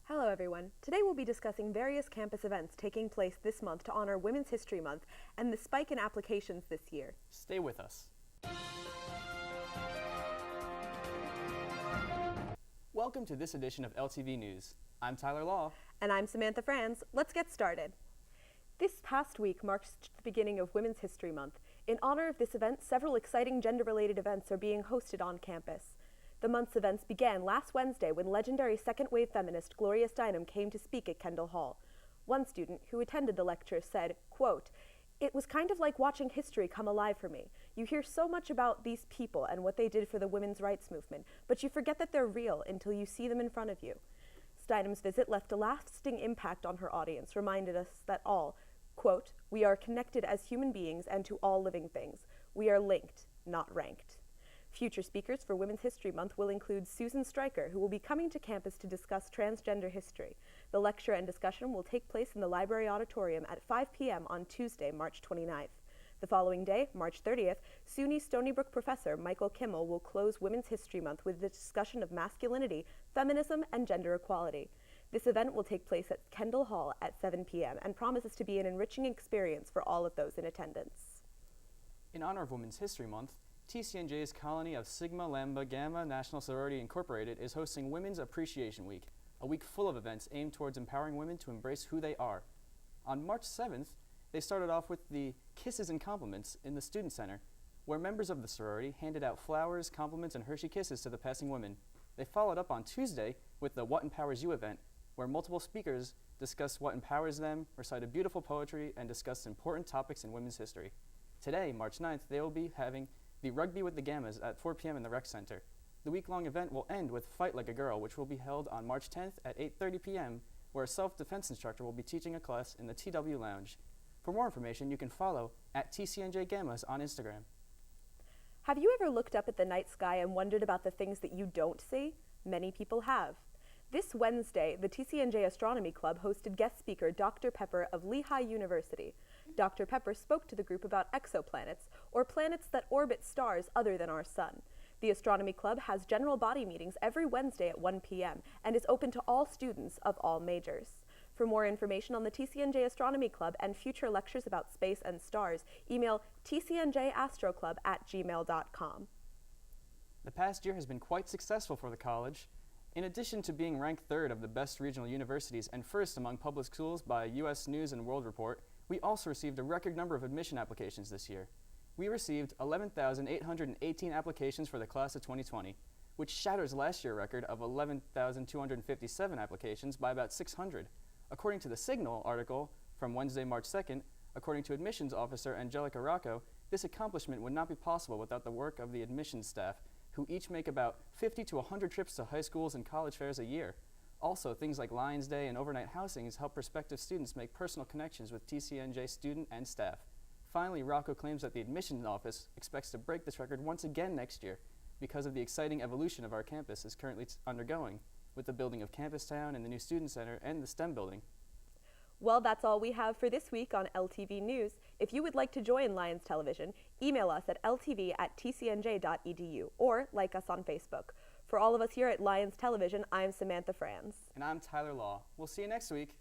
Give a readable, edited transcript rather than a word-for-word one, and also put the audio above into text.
Hello everyone. Today we'll be discussing various campus events taking place this month to honor Women's History Month and the spike in applications this year. Stay with us. Welcome to this edition of LTV News. I'm Tyler Law. And I'm Samantha Franz. Let's get started. This past week marks the beginning of Women's History Month. In honor of this event, several exciting gender-related events are being hosted on campus. The month's events began last Wednesday when legendary second-wave feminist Gloria Steinem came to speak at Kendall Hall. One student who attended the lecture said, quote, "It was kind of like watching history come alive for me. You hear so much about these people and what they did for the women's rights movement, but you forget that they're real until you see them in front of you." Steinem's visit left a lasting impact on her audience, reminded us that all, quote, "We are connected as human beings and to all living things. We are linked, not ranked." Future speakers for Women's History Month will include Susan Stryker, who will be coming to campus to discuss transgender history. The lecture and discussion will take place in the library auditorium at 5 p.m. on Tuesday, March 29th. The following day, March 30th, SUNY Stony Brook professor Michael Kimmel will close Women's History Month with a discussion of masculinity, feminism, and gender equality. This event will take place at Kendall Hall at 7 p.m. and promises to be an enriching experience for all of those in attendance. In honor of Women's History Month, TCNJ's colony of Sigma Lambda Gamma National Sorority Incorporated is hosting Women's Appreciation Week, a week full of events aimed towards empowering women to embrace who they are. On March 7th, they started off with the Kisses and Compliments in the Student Center, where members of the sorority handed out flowers, compliments, and Hershey Kisses to the passing women. They followed up on Tuesday with the What Empowers You event, where multiple speakers discussed what empowers them, recited beautiful poetry, and discussed important topics in women's history. Today, March 9th, they will be having the Rugby with the Gammas at 4 p.m. in the Rec Center. The week-long event will end with Fight Like a Girl, which will be held on March 10th at 8:30 p.m., where a self-defense instructor will be teaching a class in the TW Lounge. For more information, you can follow at TCNJ Gammas on Instagram. Have you ever looked up at the night sky and wondered about the things that you don't see? Many people have. This Wednesday, the TCNJ Astronomy Club hosted guest speaker Dr. Pepper of Lehigh University. Dr. Pepper spoke to the group about exoplanets, or planets that orbit stars other than our sun. The Astronomy Club has general body meetings every Wednesday at 1 p.m. and is open to all students of all majors. For more information on the TCNJ Astronomy Club and future lectures about space and stars, email tcnjastroclub@gmail.com. The past year has been quite successful for the college. In addition to being ranked third of the best regional universities and first among public schools by U.S. News and World Report, we also received a record number of admission applications this year. We received 11,818 applications for the class of 2020, which shatters last year's record of 11,257 applications by about 600. According to the Signal article from Wednesday, March 2nd, according to admissions officer Angelica Rocco, this accomplishment would not be possible without the work of the admissions staff, who each make about 50 to 100 trips to high schools and college fairs a year. Also, things like Lions Day and overnight housings help prospective students make personal connections with TCNJ student and staff. Finally, Rocco claims that the admissions office expects to break this record once again next year because of the exciting evolution of our campus is currently undergoing, with the building of Campus Town and the new Student Center and the STEM building. Well, that's all we have for this week on LTV News. If you would like to join Lions Television, email us at ltv@tcnj.edu or like us on Facebook. For all of us here at Lions Television, I'm Samantha Franz. And I'm Tyler Law. We'll see you next week.